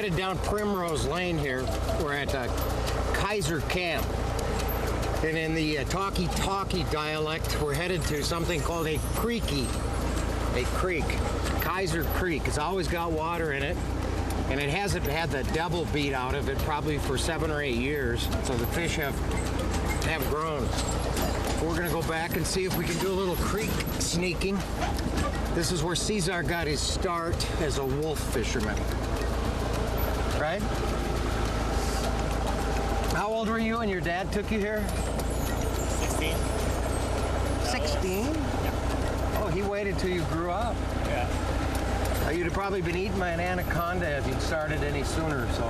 headed down Primrose Lane here. We're at Kaiser Camp. And in the talkie-talkie dialect, we're headed to something called a creekie. A creek. Kaiser Creek. It's always got water in it. And it hasn't had the devil beat out of it probably for 7 or 8 years. So the fish have grown. We're gonna go back and see if we can do a little creek sneaking. This is where Cesar got his start as a wolf fisherman. Right? How old were you when your dad took you here? 16. 16? Yeah. Oh, he waited till you grew up. Yeah. You'd have probably been eaten by an anaconda if you'd started any sooner, so.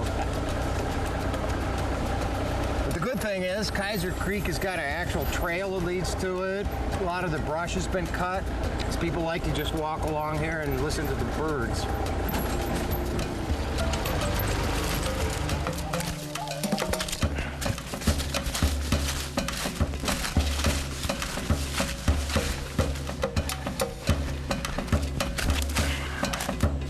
But the good thing is, Kaiser Creek has got an actual trail that leads to it. A lot of the brush has been cut, because people like to just walk along here and listen to the birds.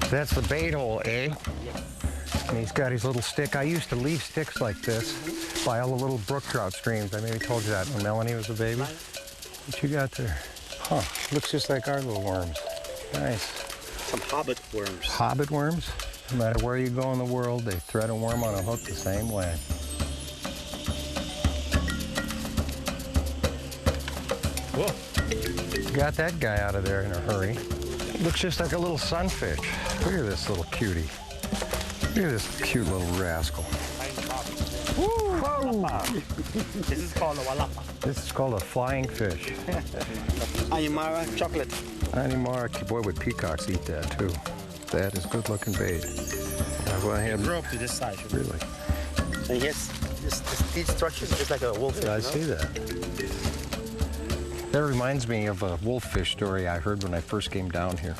That's the bait hole, eh? Yes. And he's got his little stick. I used to leave sticks like this by all the little brook trout streams. I maybe told you that when Melanie was a baby. What you got there? Huh, looks just like our little worms. Nice. Some hobbit worms. Hobbit worms? No matter where you go in the world, they thread a worm on a hook the same way. Whoa. Got that guy out of there in a hurry. Looks just like a little sunfish. Look at this little cutie. Look at this cute little rascal. Woo! This is called a walapa. This is called a flying fish. Ayamara chocolate. Ayamara, boy, would peacocks eat that too. That is good looking bait. It grew up to this size. Really? And yes, this teeth structure is just like a wolf. Yeah, I see that. That reminds me of a wolffish story I heard when I first came down here.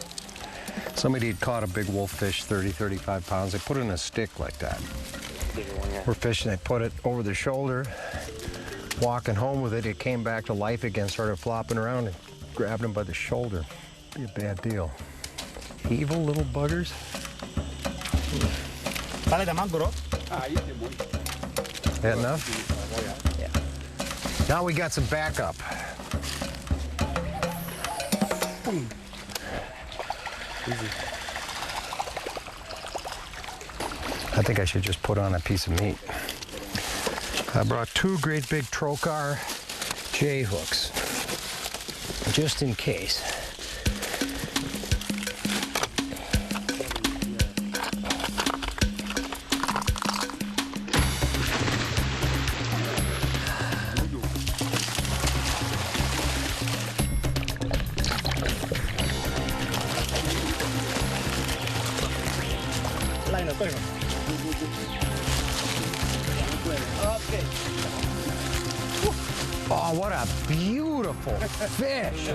Somebody had caught a big wolffish, 30, 35 pounds. They put it in a stick like that. We're fishing, they put it over the shoulder. Walking home with it, it came back to life again, started flopping around and grabbed him by the shoulder. Be a bad deal. Evil little buggers. That enough? Yeah. Now we got some backup. I think I should just put on a piece of meat. I brought 2 great big Trocar J hooks, just in case. Oh, what a beautiful fish.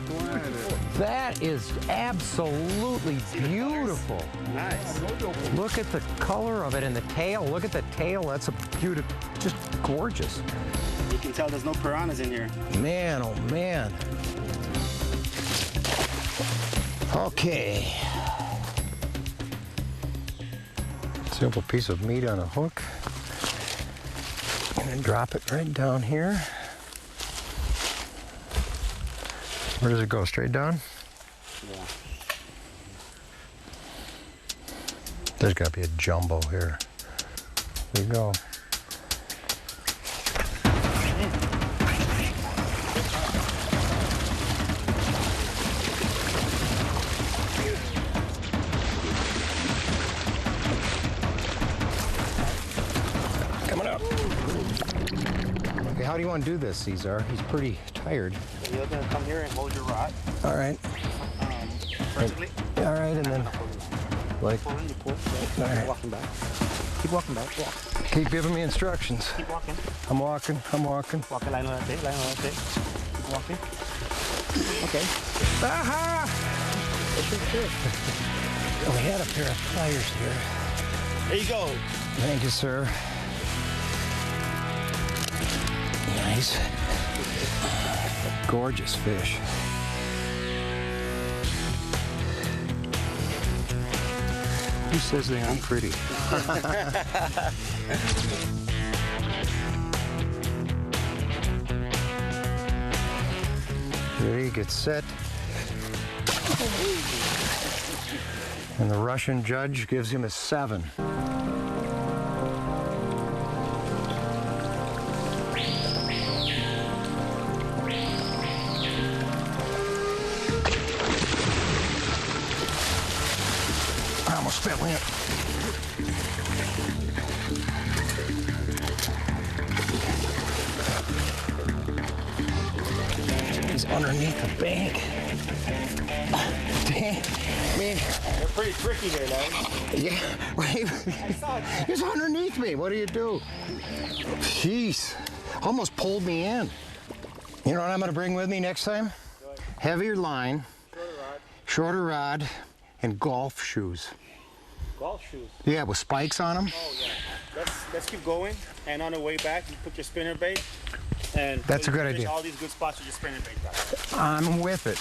That is absolutely beautiful. Nice. Look at the color of it and the tail. Look at the tail. That's a beautiful, just gorgeous. You can tell there's no piranhas in here. Man, oh man. Okay. Simple piece of meat on a hook. And then drop it right down here. Where does it go? Straight down? Yeah. There's got to be a jumbo here. There you go. Coming up. Okay, how do you want to do this, Cesar? He's pretty tired. So you're gonna come here and hold your rod. All right. Vertically. All right, and then like. Pull in, you pull. All right. Keep walking back. Keep walking back. Walk. Keep giving me instructions. Keep walking. I'm walking. I'm walking. Walk a line on that thing. Line on that thing. Keep walking. Okay. Aha! We had a pair of pliers here. There you go. Thank you, sir. Nice. Gorgeous fish. Who says they aren't pretty? There he gets set. And the Russian judge gives him a 7. I almost fell in. He's underneath the bank. Damn, man. They're pretty tricky there, man. Yeah, wait. He's underneath me. What do you do? Jeez, almost pulled me in. You know what I'm going to bring with me next time? Heavier line, shorter rod, and golf shoes. Golf shoes? Yeah, with spikes on them. Oh, yeah. Let's keep going, and on the way back, you put your spinner bait. And that's a good idea. All these good spots with your spinner bait back. I'm with it.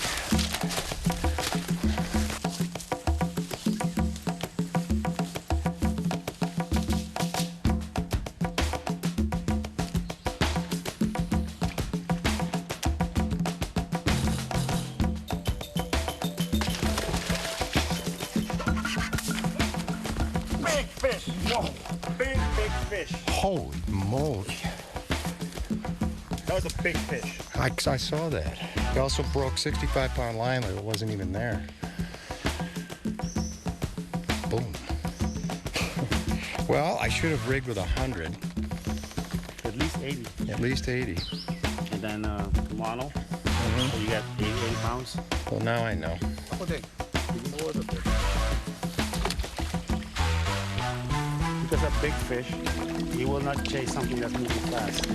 Big fish! Whoa! Big fish. Holy moly. That was a big fish. I saw that. He also broke 65-pound line that wasn't even there. Boom. Well, I should have rigged with 100. At least 80. At least 80. And then mono. So you got 80 pounds. Well, now I know. Okay. Because a big fish, he will not chase something that's moving fast.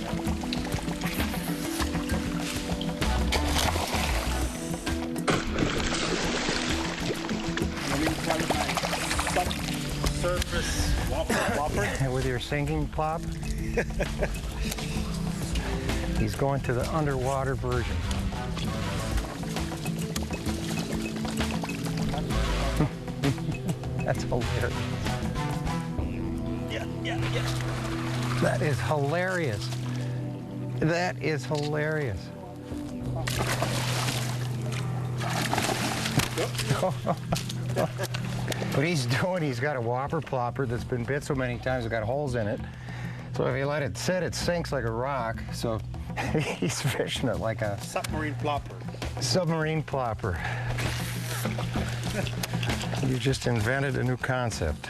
Surface whopper. With your sinking plop, he's going to the underwater version. That's hilarious. Yeah. That is hilarious. That is hilarious. What he's doing, he's got a whopper plopper that's been bit so many times it's got holes in it. So if you let it sit, it sinks like a rock. So he's fishing it like a Submarine plopper. submarine plopper. You just invented a new concept.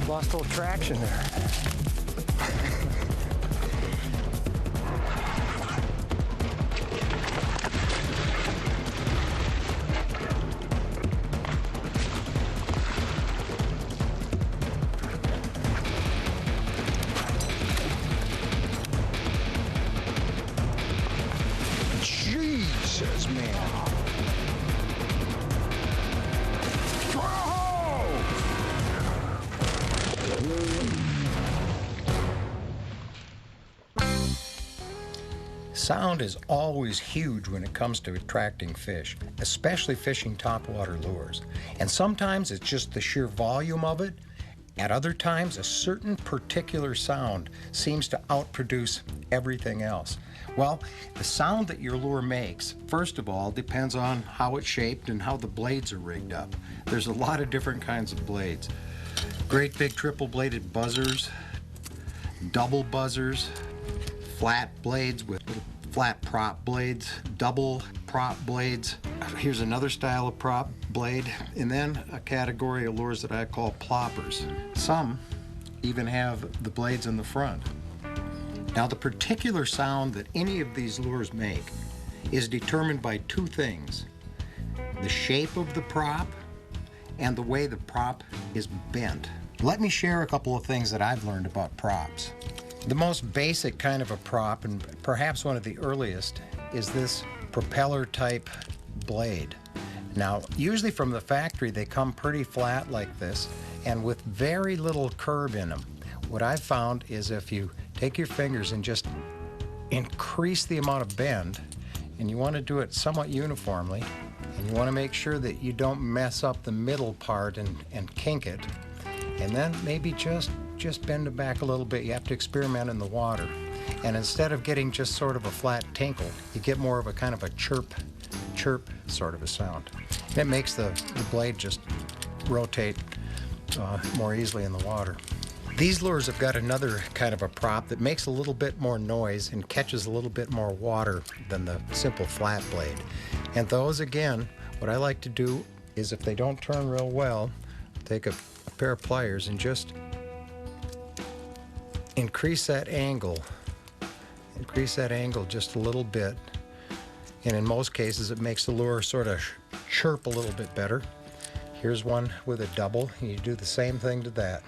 Lost a little traction there. Jesus, man. Sound is always huge when it comes to attracting fish, especially fishing topwater lures. And sometimes it's just the sheer volume of it. At other times, a certain particular sound seems to outproduce everything else. Well, the sound that your lure makes, first of all, depends on how it's shaped and how the blades are rigged up. There's a lot of different kinds of blades. Great big triple-bladed buzzers, double buzzers, flat blades with little flat prop blades, double prop blades. Here's another style of prop blade, and then a category of lures that I call ploppers. Some even have the blades in the front. Now, the particular sound that any of these lures make is determined by two things: the shape of the prop and the way the prop is bent. Let me share a couple of things that I've learned about props. The most basic kind of a prop, and perhaps one of the earliest, is this propeller type blade. Now, usually from the factory they come pretty flat like this and with very little curve in them. What I've found is if you take your fingers and just increase the amount of bend, and you want to do it somewhat uniformly, and you want to make sure that you don't mess up the middle part and kink it, and then maybe just bend it back a little bit. You have to experiment in the water. And instead of getting just sort of a flat tinkle, you get more of a kind of a chirp sort of a sound. And it makes the blade just rotate more easily in the water. These lures have got another kind of a prop that makes a little bit more noise and catches a little bit more water than the simple flat blade. And those, again, what I like to do is if they don't turn real well, take a pair of pliers and just increase that angle just a little bit. And in most cases, it makes the lure sort of chirp a little bit better. Here's one with a double. You do the same thing to that.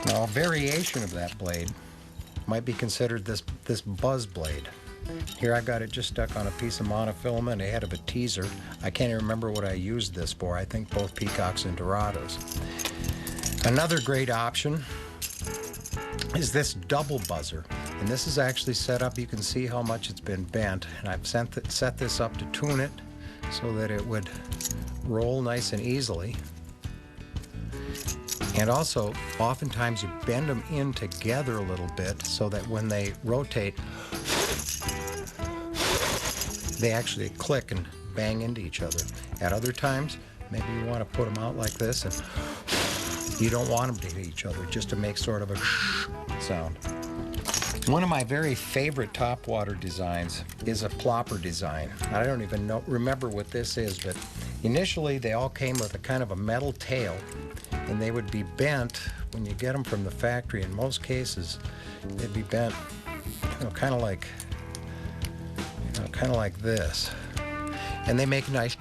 Now, a variation of that blade might be considered this buzz blade. Here I got it just stuck on a piece of monofilament ahead of a teaser. I can't even remember what I used this for. I think both peacocks and dorados. Another great option is this double buzzer. And this is actually set up, you can see how much it's been bent. And I've set this up to tune it so that it would roll nice and easily. And also, oftentimes you bend them in together a little bit so that when they rotate, they actually click and bang into each other. At other times, maybe you want to put them out like this, and you don't want them to hit each other, just to make sort of a sound. One of my very favorite topwater designs is a plopper design. I don't even remember what this is, but initially they all came with a kind of a metal tail, and they would be bent when you get them from the factory. In most cases, they'd be bent, kind of like this, and they make a nice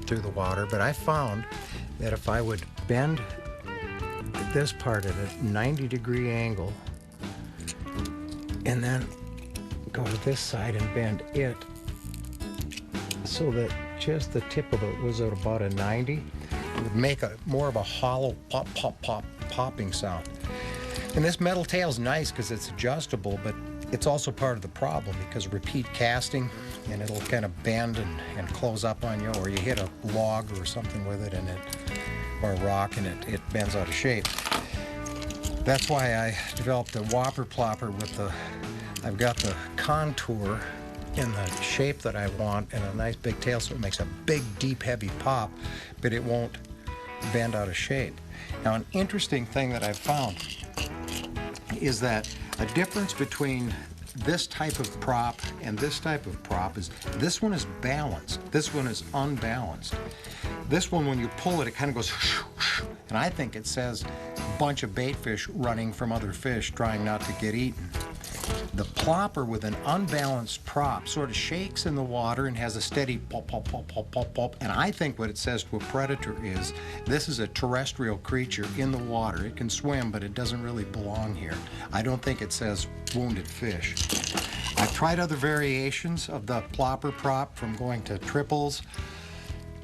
through the water. But I found that if I would bend this part at a 90-degree angle, and then go to this side and bend it so that just the tip of it was at about a 90, it would make more of a hollow popping sound. And this metal tail is nice because it's adjustable, but it's also part of the problem because repeat casting and it'll kind of bend and close up on you, or you hit a log or something with it or a rock and it bends out of shape. That's why I developed a whopper plopper with I've got the contour in the shape that I want and a nice big tail, so it makes a big, deep, heavy pop, but it won't bend out of shape. Now, an interesting thing that I've found is that a difference between this type of prop and this type of prop is this one is balanced, this one is unbalanced. This one, when you pull it, it kind of goes and I think it says a bunch of bait fish running from other fish trying not to get eaten. The plopper with an unbalanced prop sort of shakes in the water and has a steady pop, pop, pop, pop, pop, pop. And I think what it says to a predator is, this is a terrestrial creature in the water. It can swim, but it doesn't really belong here. I don't think it says wounded fish. I've tried other variations of the plopper prop, from going to triples,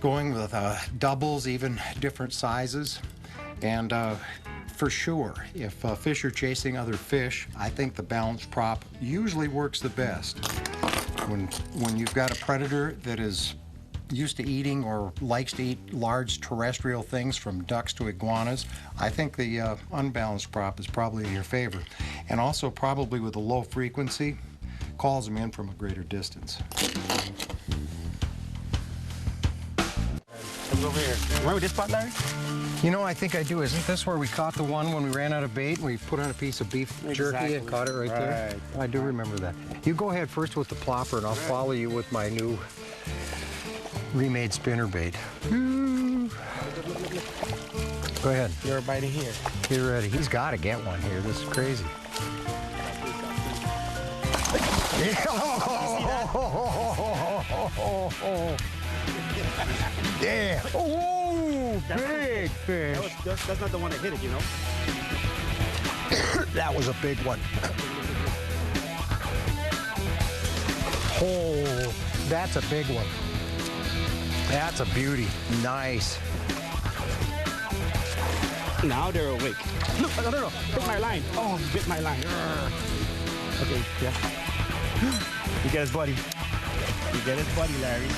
going with doubles, even different sizes. And for sure, if fish are chasing other fish, I think the balanced prop usually works the best. When you've got a predator that is used to eating or likes to eat large terrestrial things from ducks to iguanas, I think the unbalanced prop is probably in your favor. And also probably with a low frequency, calls them in from a greater distance. Let's go over here. Remember this spot, Larry? You know, I think I do. Isn't this where we caught the one when we ran out of bait and we put on a piece of beef jerky and caught it right there? I do remember that. You go ahead first with the plopper and I'll follow you with my new remade spinnerbait. Go ahead. You're biting here. Get ready. He's got to get one here. This is crazy. Yeah. Oh, big fish. That's not the one that hit it, you know? That was a big one. Oh, that's a big one. That's a beauty. Nice. Now they're awake. Look, no. Bit my line. Oh, bit my line. Okay, yeah. You get his buddy. You get his buddy, Larry.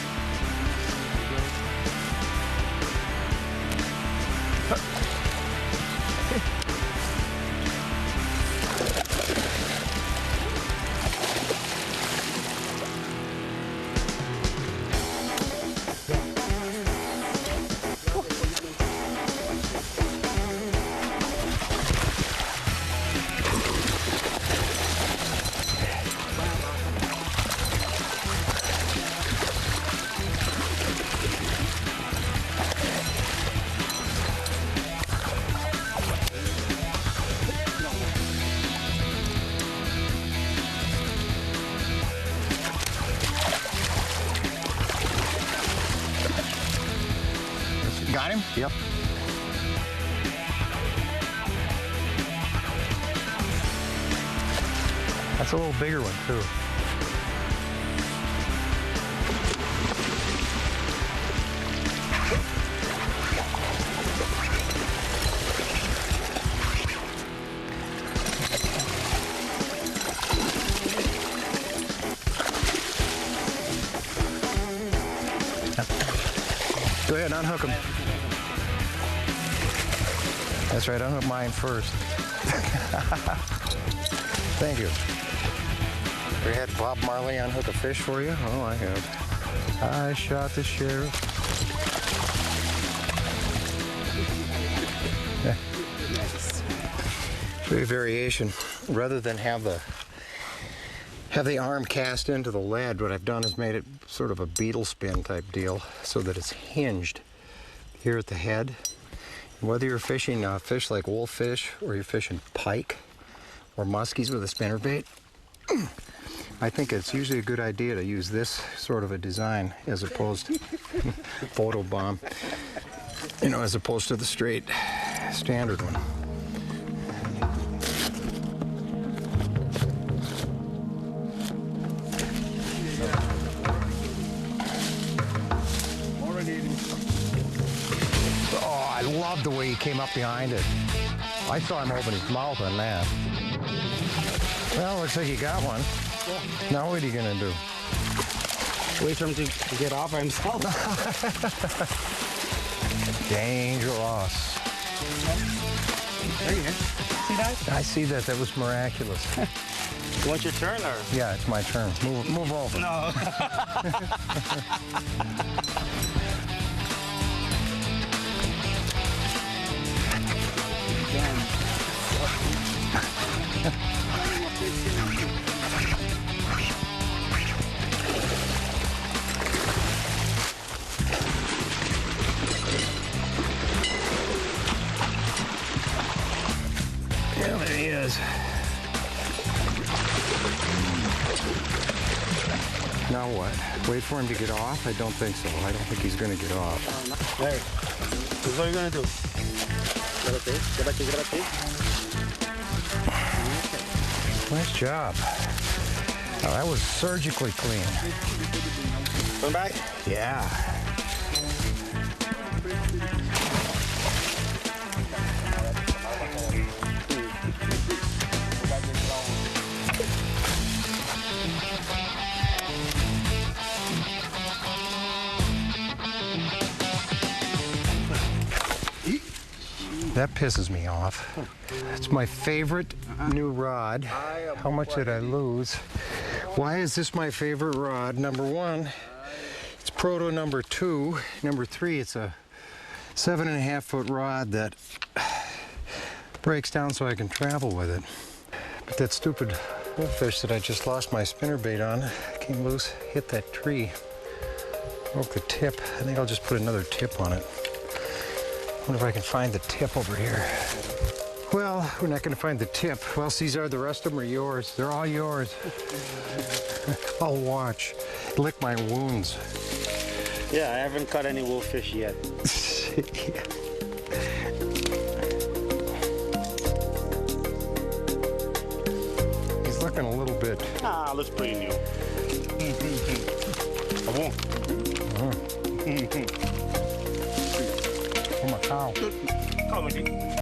Got him? Yep. That's a little bigger one, too. Go ahead, unhook him. That's right, unhook mine first. Thank you. We had Bob Marley unhook a fish for you? Oh, I have. I shot the sheriff. Show you a variation. Rather than have the arm cast into the lead, what I've done is made it sort of a beetle spin type deal so that it's hinged here at the head. Whether you're fishing a fish like wolffish or you're fishing pike or muskies with a spinnerbait, I think it's usually a good idea to use this sort of a design as opposed to photo bomb, you know, as opposed to the straight standard one. Oh, I love the way he came up behind it. I saw him open his mouth on that. Well, looks like you got one. Now what are you gonna do? Wait for him to get off by himself. Dangerous. There you go. See that? I see that. That was miraculous. You want your turn or? Yeah, it's my turn. Move over. No. Yeah, there he is. Now what? Wait for him to get off? I don't think so. I don't think he's going to get off. There. This is what you're going to do. Get back. Nice job. Oh, that was surgically clean. Come back? Yeah. That pisses me off. It's my favorite new rod. How much did I lose? Why is this my favorite rod? Number one, It's proto number 2. Number 3, it's a 7.5 foot rod that breaks down so I can travel with it. But that stupid wolffish that I just lost my spinnerbait on came loose, hit that tree, broke the tip. I think I'll just put another tip on it. Wonder if I can find the tip over here. Well, we're not going to find the tip. Well, Cesar, the rest of them are yours. They're all yours. I'll watch. Lick my wounds. Yeah, I haven't caught any wolffish yet. Yeah. He's looking a little bit. Ah, let's play new. I won't. Oh, my cow. Come on.